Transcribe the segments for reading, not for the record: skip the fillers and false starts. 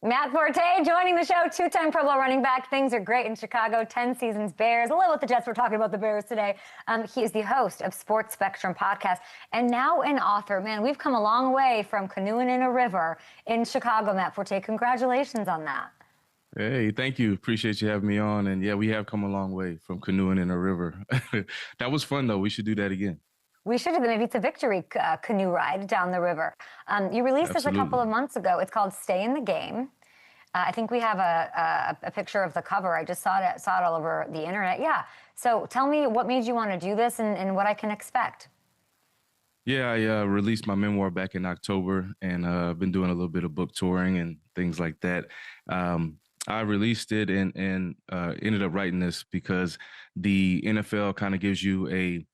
Matt Forte joining the show, two-time Pro Bowl running back. Things are great in Chicago, 10 seasons Bears. A little with the Jets. We're talking about the Bears today. He is the host of Sports Spectrum podcast and now an author. Man, we've come a long way from canoeing in a river in Chicago, Matt Forte. Congratulations on that. Hey, thank you. Appreciate you having me on. And yeah, we have come a long way from canoeing in a river. That was fun, though. We should do that again. We should have. Maybe it's a victory canoe ride down the river. You released this a couple Absolutely. of months ago. It's called Stay in the Game. I think we have a picture of the cover. I just saw it all over the internet. Yeah. So tell me what made you want to do this and what I can expect. Yeah, I released my memoir back in October, and I've been doing a little bit of book touring and things like that. I released it and ended up writing this because the NFL kind of gives you a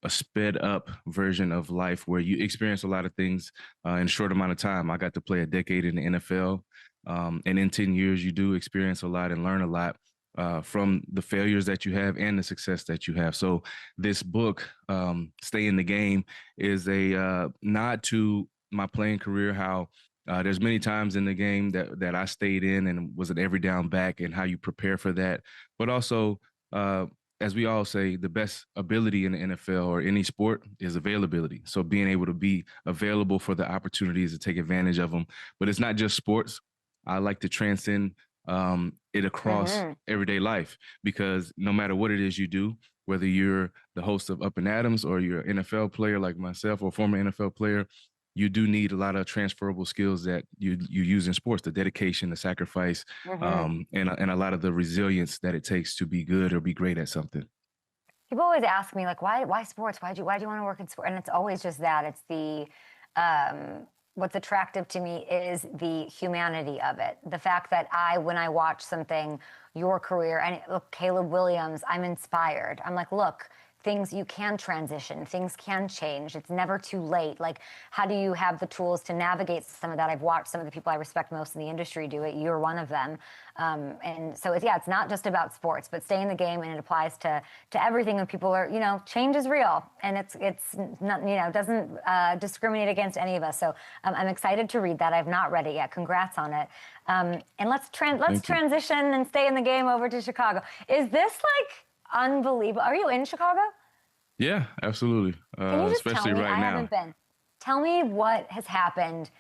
sped up version of life where you experience a lot of things in a short amount of time. I got to play a decade in the NFL. And in 10 years, you do experience a lot and learn a lot from the failures that you have and the success that you have. So this book, Stay in the Game, is a nod to my playing career, how there's many times in the game that I stayed in and was an every down back, and how you prepare for that. But also, as we all say, the best ability in the NFL or any sport is availability. So being able to be available for the opportunities to take advantage of them. But it's not just sports. I like to transcend it across everyday life, because no matter what it is you do, whether you're the host of Up and Adams or you're an NFL player like myself or former NFL player, you do need a lot of transferable skills that you use in sports: the dedication, the sacrifice, and a lot of the resilience that it takes to be good or be great at something. People always ask me, like, why sports? Why do you want to work in sport? And it's always just that. It's the what's attractive to me is the humanity of it. The fact that when I watch something, your career, and look, Caleb Williams, I'm inspired. I'm like, look, you can transition, things can change. It's never too late. Like, how do you have the tools to navigate some of that? I've watched some of the people I respect most in the industry do it. You're one of them. And so it's not just about sports, but stay in the game, and it applies to everything. And people are, change is real, and it's not, doesn't discriminate against any of us. So I'm excited to read that. I've not read it yet. Congrats on it. And let's transition and stay in the game over to Chicago. Is this like unbelievable? Are you in Chicago? Yeah, absolutely. Can you just Especially tell me? right I now. haven't been. Tell me what has happened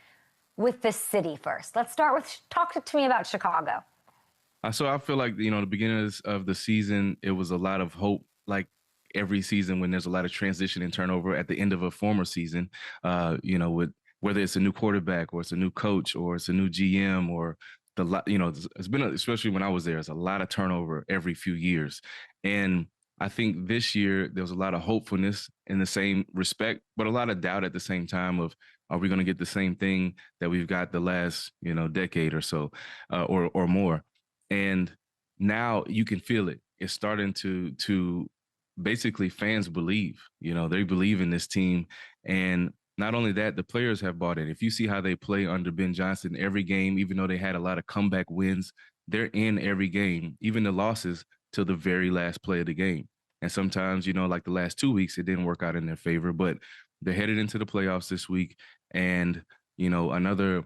with the city first. Let's start with talk to me about Chicago. So I feel like, the beginning of the season, it was a lot of hope, like every season when there's a lot of transition and turnover at the end of a former season, with whether it's a new quarterback or it's a new coach or it's a new GM or it's been, especially when I was there, it's a lot of turnover every few years. And I think this year there was a lot of hopefulness in the same respect, but a lot of doubt at the same time of, are we going to get the same thing that we've got the last, decade or so, or more? And now you can feel it. It's starting to basically, fans believe, they believe in this team. And not only that, the players have bought in. If you see how they play under Ben Johnson, every game, even though they had a lot of comeback wins, they're in every game, even the losses, to the very last play of the game. And sometimes, like the last 2 weeks, it didn't work out in their favor, but they're headed into the playoffs this week. And, another,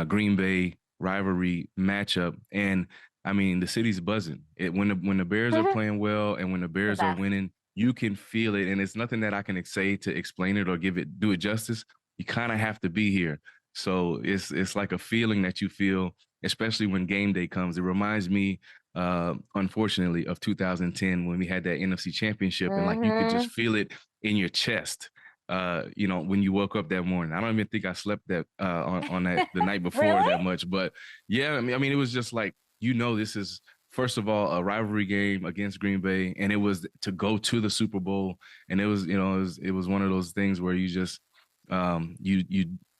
Green Bay rivalry matchup. And I mean, the city's buzzing. When the Bears are playing well and when the Bears are winning, you can feel it. And it's nothing that I can say to explain it or do it justice. You kind of have to be here. So it's like a feeling that you feel, especially when game day comes. It reminds me, unfortunately, of 2010 when we had that NFC Championship, and like you could just feel it in your chest. When you woke up that morning. I don't even think I slept that on that the night before Really? that much. But yeah, I mean, it was just like, this is, first of all, a rivalry game against Green Bay, and it was to go to the Super Bowl. And it was, it was one of those things where you just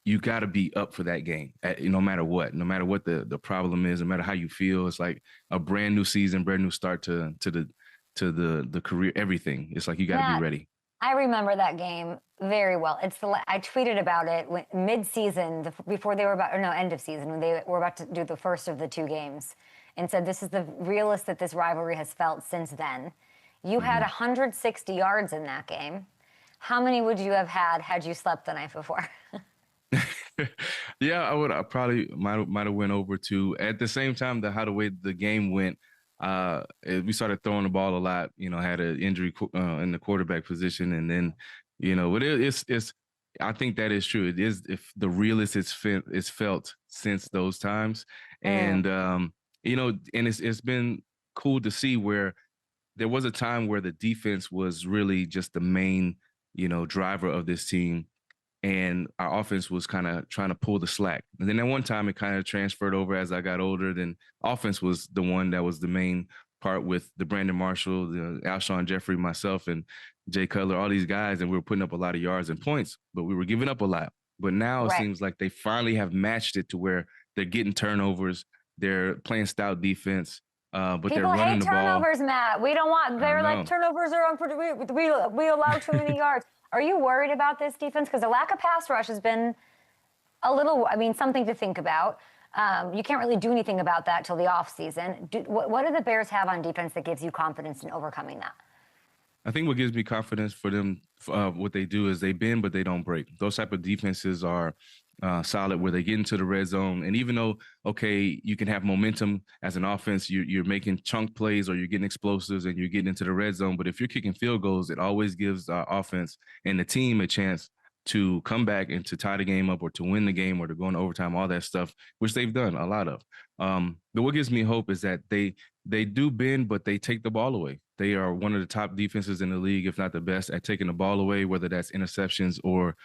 you got to be up for that game, no matter what the problem is, no matter how you feel. It's like a brand new season, brand new start to the career, everything. It's like you got to be ready. I remember that game very well. I tweeted about it mid-season, before they were end of season, when they were about to do the first of the two games, and said this is the realest that this rivalry has felt since then. You had 160 yards in that game. How many would you have had you slept the night before? Yeah, I probably might have went over to at the same time how the way the game went. We started throwing the ball a lot. Had an injury in the quarterback position, and then but it's. I think that is true. It is if the realest it's felt since those times, Mm, and and it's been cool to see where there was a time where the defense was really just the main driver of this team, and our offense was kind of trying to pull the slack. And then at one time, it kind of transferred over as I got older. Then offense was the one that was the main part with the Brandon Marshall, the Alshon Jeffrey, myself, and Jay Cutler, all these guys, and we were putting up a lot of yards and points, but we were giving up a lot. But now it right. seems like they finally have matched it to where they're getting turnovers, they're playing stout defense, but they're People running hate the ball. turnovers, Matt. We don't want. I They're like know. turnovers are unpredictable. We allow too many yards. Are you worried about this defense? Because the lack of pass rush has been a little. I mean, something to think about. You can't really do anything about that till the offseason. What do the Bears have on defense that gives you confidence in overcoming that? I think what gives me confidence for them, what they do is they bend, but they don't break. Those type of defenses are solid where they get into the red zone. And even though, okay, you can have momentum as an offense, you're making chunk plays or you're getting explosives and you're getting into the red zone. But if you're kicking field goals, it always gives our offense and the team a chance to come back and to tie the game up or to win the game or to go into overtime, all that stuff, which they've done a lot of. But what gives me hope is that they do bend, but they take the ball away. They are one of the top defenses in the league, if not the best, at taking the ball away, whether that's interceptions or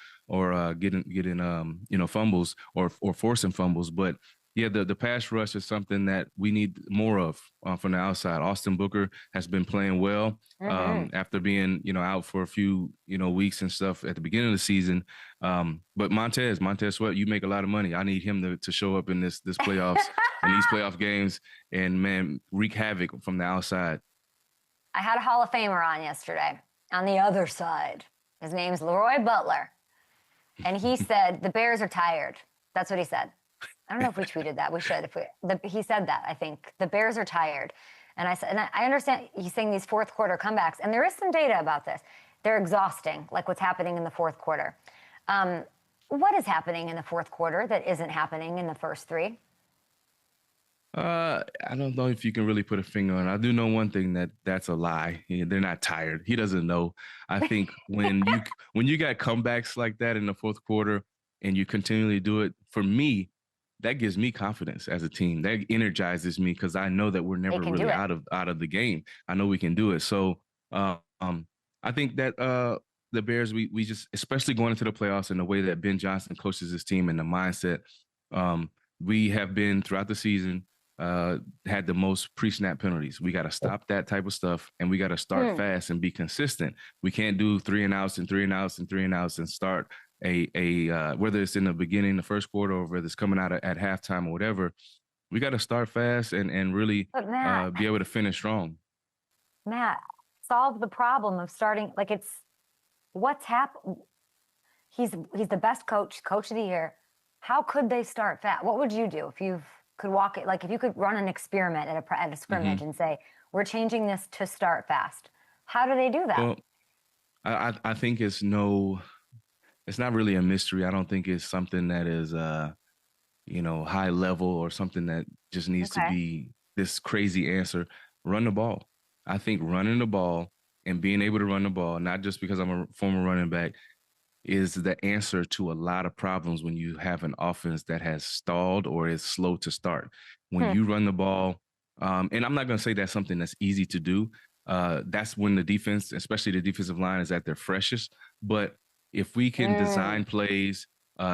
getting fumbles or forcing fumbles. But yeah, the pass rush is something that we need more of from the outside. Austin Booker has been playing well Mm-hmm. after being out for a few weeks and stuff at the beginning of the season. But Montez Sweat, you make a lot of money. I need him to show up in this playoffs in these playoff games and man wreak havoc from the outside. I had a Hall of Famer on yesterday. On the other side, his name's Leroy Butler, and he said the Bears are tired. That's what he said. I don't know if we tweeted that. We should. He said that. I think the Bears are tired, and I said, and I understand he's saying these fourth quarter comebacks, and there is some data about this. They're exhausting, like what's happening in the fourth quarter. What is happening in the fourth quarter that isn't happening in the first three? I don't know if you can really put a finger on it. I do know one thing that's a lie. They're not tired. He doesn't know. I think when you got comebacks like that in the fourth quarter and you continually do it, for me, that gives me confidence as a team. That energizes me because I know that we're They never can do really it. out of the game. I know we can do it. So I think that the Bears, we just, especially going into the playoffs and the way that Ben Johnson coaches his team and the mindset, we have been throughout the season had the most pre-snap penalties. We got to stop that type of stuff, and we got to start fast and be consistent. We can't do 3 and outs and 3 and outs and 3 and outs and start a whether it's in the beginning, the first quarter, or whether it's coming out at halftime or whatever. We got to start fast and really But Matt, be able to finish strong. Matt, solve the problem of starting. Like it's what's happened. He's the best coach of the year. How could they start fast? What would you do if you could walk it? Like if you could run an experiment at a scrimmage and say, we're changing this to start fast. How do they do that? Well, I think it's not really a mystery. I don't think it's something that is high level or something that just needs to Okay. be this crazy answer. Run the ball. I think running the ball and being able to run the ball, not just because I'm a former running back, is the answer to a lot of problems when you have an offense that has stalled or is slow to start. When Hmm. you run the ball, and I'm not going to say that's something that's easy to do. That's when the defense, especially the defensive line, is at their freshest. But if we can design plays,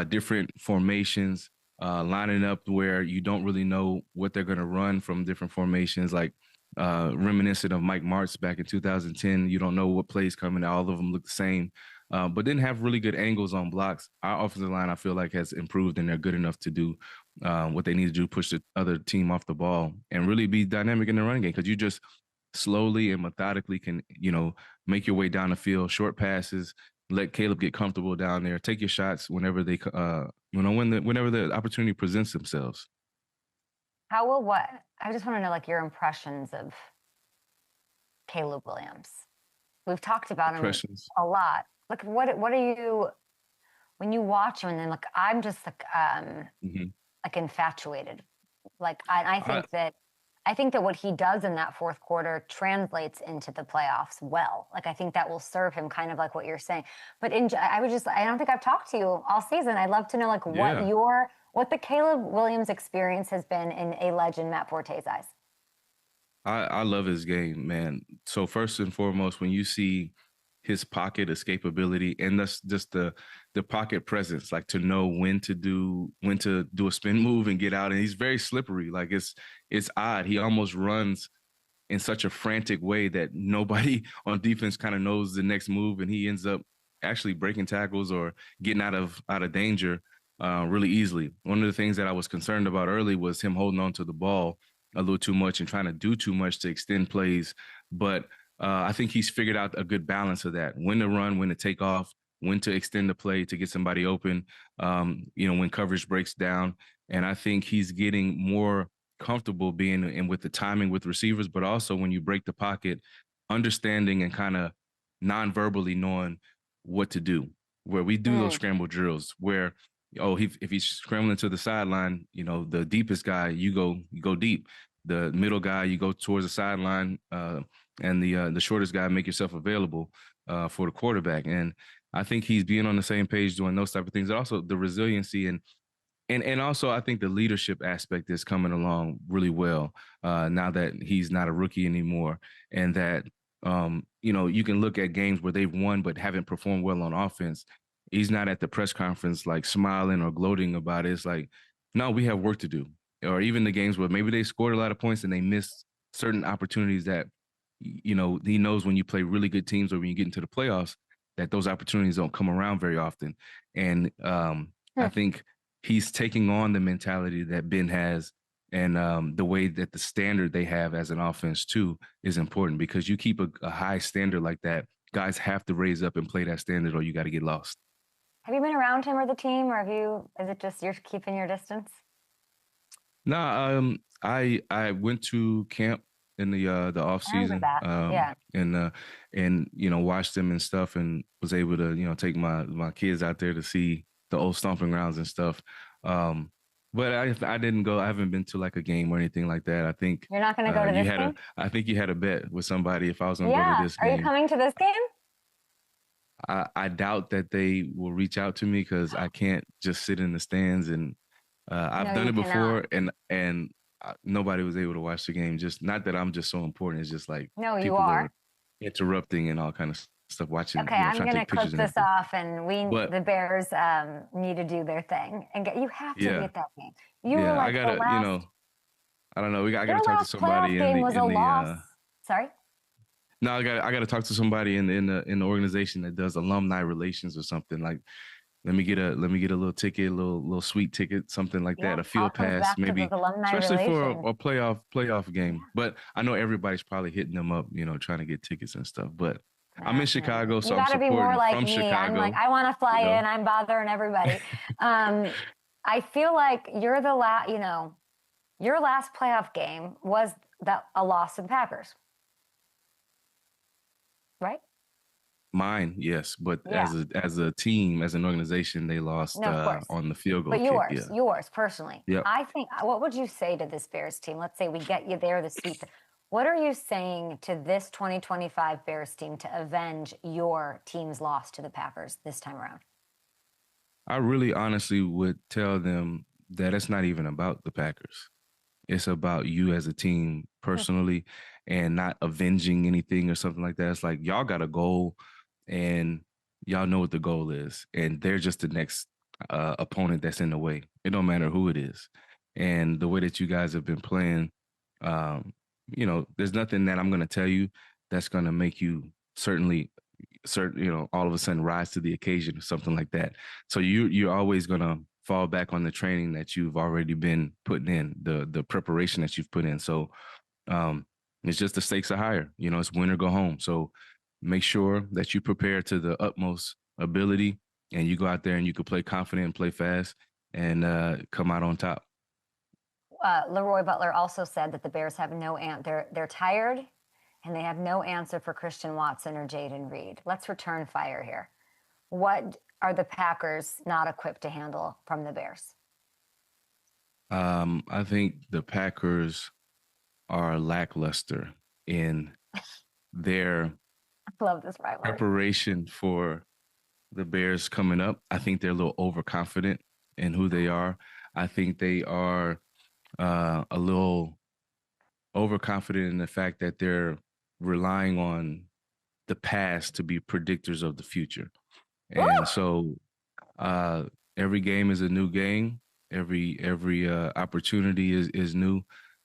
different formations, lining up where you don't really know what they're going to run from different formations, like reminiscent of Mike Martz back in 2010. You don't know what plays coming. All of them look the same, but didn't have really good angles on blocks. Our offensive line, I feel like, has improved, and they're good enough to do what they need to do, push the other team off the ball and really be dynamic in the running game, because you just slowly and methodically can, make your way down the field, short passes, let Caleb get comfortable down there, take your shots whenever they, whenever the opportunity presents themselves. How will what? I just want to know like your impressions of Caleb Williams. We've talked about him Impressions. a lot. Like what are when you watch him, and then like I'm just like infatuated. Like I think that what he does in that fourth quarter translates into the playoffs well. Like I think that will serve him, kind of like what you're saying. But I don't think I've talked to you all season. I'd love to know like what the Caleb Williams experience has been in a legend Matt Forte's eyes. I love his game, man. So first and foremost, when you see his pocket escapability, and that's just the pocket presence, like to know when to do a spin move and get out. And he's very slippery. Like it's odd. He almost runs in such a frantic way that nobody on defense kind of knows the next move, and he ends up actually breaking tackles or getting out of danger really easily. One of the things that I was concerned about early was him holding on to the ball a little too much and trying to do too much to extend plays. But I think he's figured out a good balance of that: when to run, when to take off, when to extend the play to get somebody open, when coverage breaks down. And I think he's getting more comfortable being in with the timing with receivers, but also when you break the pocket, understanding and kind of non-verbally knowing what to do. Where we do those scramble drills where, if he's scrambling to the sideline, the deepest guy, you go deep. The middle guy, you go towards the sideline, and the shortest guy, make yourself available for the quarterback. And I think he's being on the same page doing those type of things. Also the resiliency and also I think the leadership aspect is coming along really well now that he's not a rookie anymore, and that you can look at games where they've won but haven't performed well on offense. He's not at the press conference like smiling or gloating about it. It's like, no, we have work to do. Or even the games where maybe they scored a lot of points and they missed certain opportunities that, he knows when you play really good teams or when you get into the playoffs, that those opportunities don't come around very often. And I think he's taking on the mentality that Ben has, and the way that the standard they have as an offense too is important, because you keep a high standard like that, guys have to raise up and play that standard or you got to get lost. Have you been around him or the team, or is it just you're keeping your distance? No, I went to camp in the off season, and watched them and stuff, and was able to take my kids out there to see the old stomping grounds and stuff. But I didn't go. I haven't been to like a game or anything like that. I think you're not going to go to this game. I think you had a bet with somebody if I was going to go to this game. Are you coming to this game? I doubt that they will reach out to me because I can't just sit in the stands, and I've done it before, and nobody was able to watch the game. Just not that I'm just so important. It's just like you are interrupting and all kind of stuff. Watching. Okay, I'm going to clip this off, and the Bears need to do their thing, and you have to be at that game. I gotta, I don't know. I gotta talk to somebody in the Sorry. No, I got to talk to somebody in the organization that does alumni relations or something. Like, let me get a little ticket, a little sweet ticket, something like that, a field pass, maybe, especially for a playoff game. But I know everybody's probably hitting them up, trying to get tickets and stuff. But I'm in Chicago, so I'm supporting from Chicago. I'm like, I want to fly in. I'm bothering everybody. I feel like you're the your last playoff game was a loss to the Packers. Right? Mine, yes, but as a team, as an organization, they lost on the field goal. But yours personally. Yep. I think. What would you say to this Bears team? Let's say we get you there, the sweep. What are you saying to this 2025 Bears team to avenge your team's loss to the Packers this time around? I really, honestly would tell them that it's not even about the Packers. It's about you as a team personally. And not avenging anything or something like that. It's like, y'all got a goal and y'all know what the goal is. And they're just the next opponent that's in the way. It don't matter who it is. And the way that you guys have been playing, there's nothing that I'm going to tell you that's going to make you all of a sudden rise to the occasion or something like that. So you're always going to fall back on the training that you've already been putting in, the preparation that you've put in. So, it's just the stakes are higher. It's win or go home. So make sure that you prepare to the utmost ability and you go out there and you can play confident and play fast and come out on top. Leroy Butler also said that the Bears have they're tired and they have no answer for Christian Watson or Jaden Reed. Let's return fire here. What are the Packers not equipped to handle from the Bears? I think the Packers are lackluster in their I love this rivalry. preparation for the Bears coming up. I think they're a little overconfident in who they are. I think they are a little overconfident in the fact that they're relying on the past to be predictors of the future. And so every game is a new game. Every opportunity is new.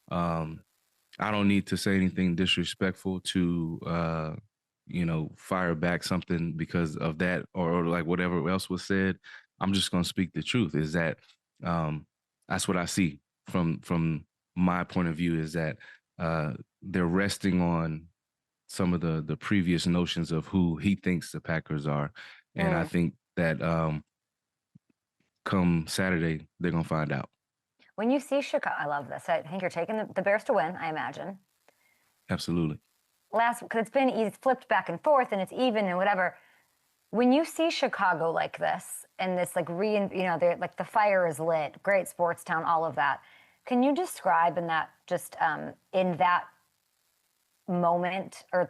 I don't need to say anything disrespectful to fire back something because of that or like whatever else was said. I'm just gonna speak the truth. Is that that's what I see from my point of view, is that they're resting on some of the previous notions of who he thinks the Packers are. And I think that come Saturday, they're going to find out. When you see Chicago, I love this. I think you're taking the Bears to win, I imagine. Absolutely. Because it's flipped back and forth and it's even and whatever. When you see Chicago like this and this they're like the fire is lit, great sports town, all of that. Can you describe in that in that moment or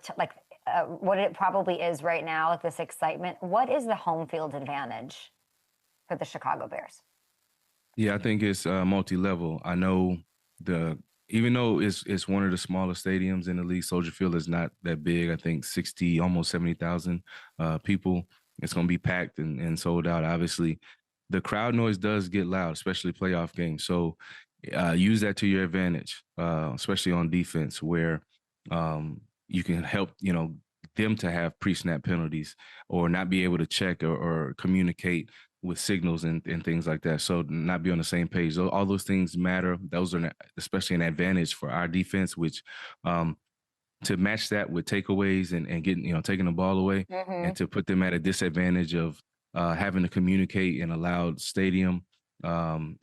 what it probably is right now, like this excitement? What is the home field advantage for the Chicago Bears? Yeah, I think it's multi-level. I know even though it's one of the smaller stadiums in the league, Soldier Field is not that big. I think 60, almost 70,000 people. It's going to be packed and sold out. Obviously, the crowd noise does get loud, especially playoff games. So use that to your advantage, especially on defense, where you can help them to have pre-snap penalties or not be able to check or communicate with signals and things like that. So not be on the same page. All those things matter. Those are especially an advantage for our defense, which to match that with takeaways and getting, taking the ball away and to put them at a disadvantage of having to communicate in a loud stadium. And,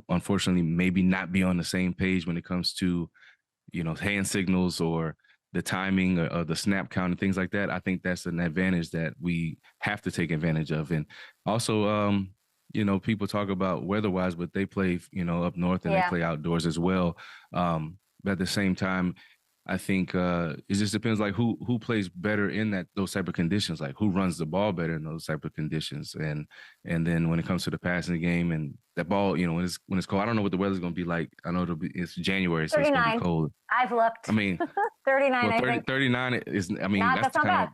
unfortunately, maybe not be on the same page when it comes to, hand signals or the timing or the snap count and things like that. I think that's an advantage that we have to take advantage of. And also, people talk about weather-wise, but they play, up north and they play outdoors as well. But at the same time, I think it just depends like who plays better in those type of conditions, like who runs the ball better in those type of conditions. And then when it comes to the passing game and that ball, when it's cold, I don't know what the weather's going to be like. I know it's January, so 39. It's going to be cold. I've looked. I mean, 39, well, 30, I think. 39 is, I mean, that's not bad.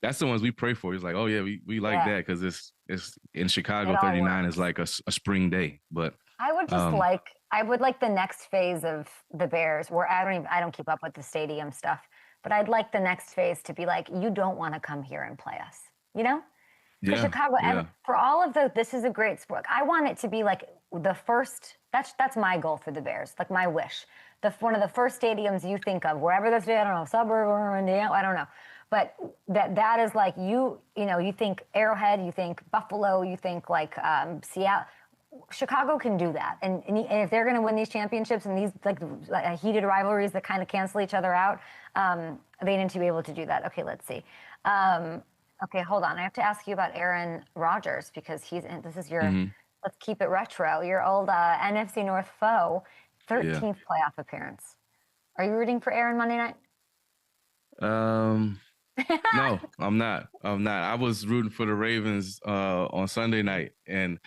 That's the ones we pray for. It's like, oh yeah, we like that because it's in Chicago. 39 is like a spring day. But I would just I would like the next phase of the Bears where I don't keep up with the stadium stuff, but I'd like the next phase to be like, you don't want to come here and play us, For Chicago, and for all of this is a great sport. I want it to be like the first. That's my goal for the Bears, like my wish. One of the first stadiums you think of, wherever this, I don't know, suburb or Indiana, I don't know. But that is like you think Arrowhead, you think Buffalo, you think like Seattle. Chicago can do that, and if they're going to win these championships and these like heated rivalries that kind of cancel each other out, they need to be able to do that. Okay, let's see. Okay, hold on. I have to ask you about Aaron Rodgers because this is your. Let's keep it retro. Your old NFC North foe, 13th playoff appearance. Are you rooting for Aaron Monday night? No, I'm not. I was rooting for the Ravens on Sunday night, and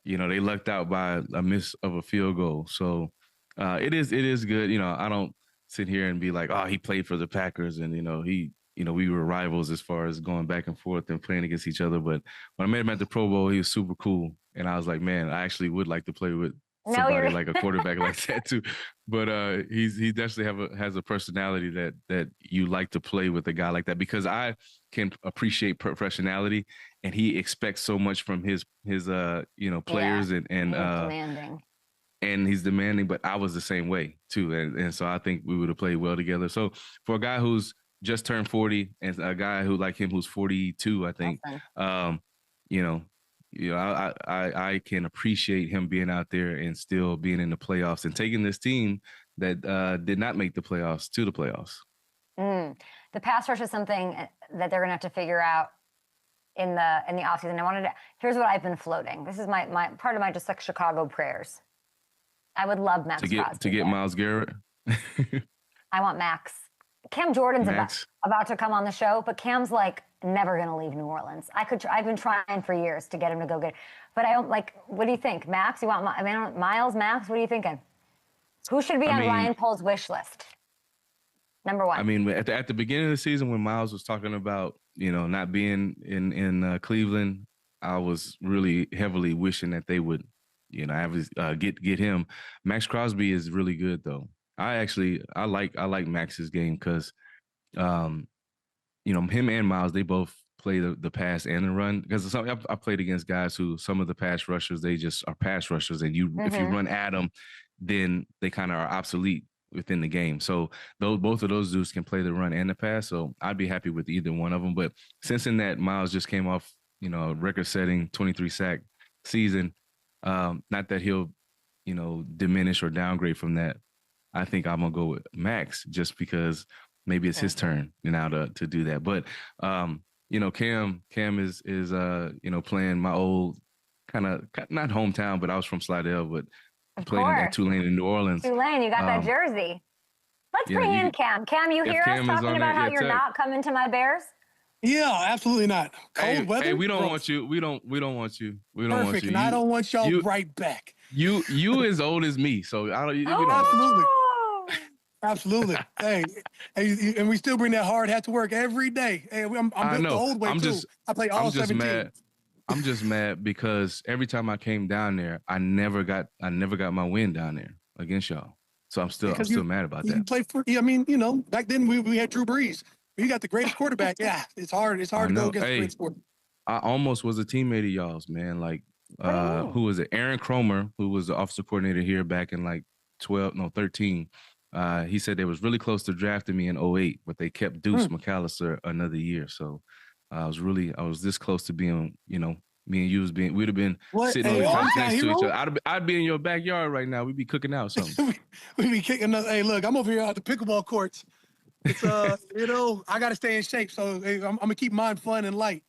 they lucked out by a miss of a field goal. So it is good. I don't sit here and be like, oh, he played for the Packers, and we were rivals as far as going back and forth and playing against each other. But when I met him at the Pro Bowl, he was super cool, and I was like, man, I actually would like to play with somebody like a quarterback like that too. But he definitely has a personality that you like to play with a guy like that, because I can appreciate professionality, and he expects so much from his players and demanding. And he's demanding, but I was the same way too, and so I think we would have played well together. So for a guy who's just turned 40 and a guy who like him who's 42, I think, awesome. I can appreciate him being out there and still being in the playoffs and taking this team that did not make the playoffs to the playoffs. The pass rush is something that they're going to have to figure out in the offseason. I wanted to. Here's what I've been floating. This is my part of my just like Chicago prayers. I would love Max Crosby to get Myles Garrett. I want Max. Cam Jordan's about to come on the show, but Cam's like never going to leave New Orleans. I've been trying for years to get him to go get, but I don't like. What do you think, Max? You want? Miles, Max? What are you thinking? Who should be on Ryan Pohl's wish list? Number one. I mean, at the beginning of the season when Miles was talking about not being in Cleveland, I was really heavily wishing that they would get him. Maxx Crosby is really good though. I like Max's game because, him and Miles, they both play the pass and the run. Because I played against guys who some of the pass rushers, they just are pass rushers, and if you run at them, then they kind of are obsolete within the game. So both of those dudes can play the run and the pass. So I'd be happy with either one of them. But since in that Miles just came off, record-setting 23 sack season, not that he'll, diminish or downgrade from that. I think I'm gonna go with Max just because maybe it's his turn now to do that. But Cam is playing my old kind of not hometown, but I was from Slidell, but playing at Tulane in New Orleans. Tulane, you got that jersey. Let's bring in Cam. Cam, you hear us talking about how you're not coming to my Bears? Yeah, absolutely not. Cold weather. Hey, we don't want you. We don't want you. We don't want you. And I don't want y'all right back. You as old as me, so I don't. Absolutely. Absolutely. Hey, and we still bring that hard hat to work every day. Hey, I'm built the old way too. I play all 17. I'm just mad because every time I came down there, I never got my win down there against y'all. So I'm still mad about that. You play for, back then we had Drew Brees. You got the greatest quarterback. Yeah, it's hard. It's hard to go against the greatest quarterback. I almost was a teammate of y'all's, man. Like, who was it? Aaron Cromer, who was the offensive coordinator here back in like 13. He said they was really close to drafting me in 08, but they kept Deuce McAllister another year. So I was this close to being, me and you we'd have been sitting on the couch next to each other. I'd be in your backyard right now. We'd be cooking out something. We'd be kicking up. Hey, look, I'm over here at the pickleball courts. It's I got to stay in shape, so I'm gonna keep mine fun and light.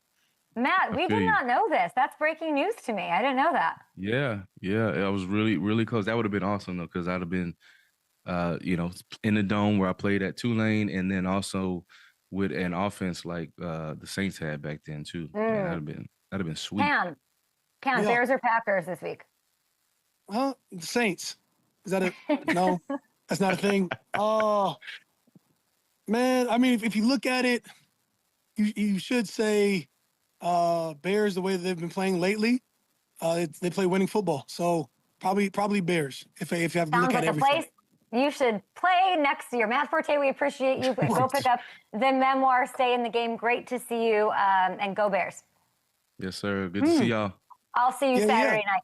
Matt, we did not know this. That's breaking news to me. I didn't know that. Yeah, I was really, really close. That would have been awesome though, because I'd have been, in the dome where I played at Tulane, and then also with an offense like the Saints had back then too. Yeah, that'd have been sweet. Cam, Bears or Packers this week? Well, the Saints. Is that no? That's not a thing. Oh. Man, I mean, if you look at it, you should say Bears the way that they've been playing lately. They play winning football, so probably Bears. If you have to look at everything. Place you should play next year. Matt Forte, we appreciate you. Go pick up the memoir. Stay in the game. Great to see you, and go Bears. Yes, sir. Good to see y'all. I'll see you Saturday night.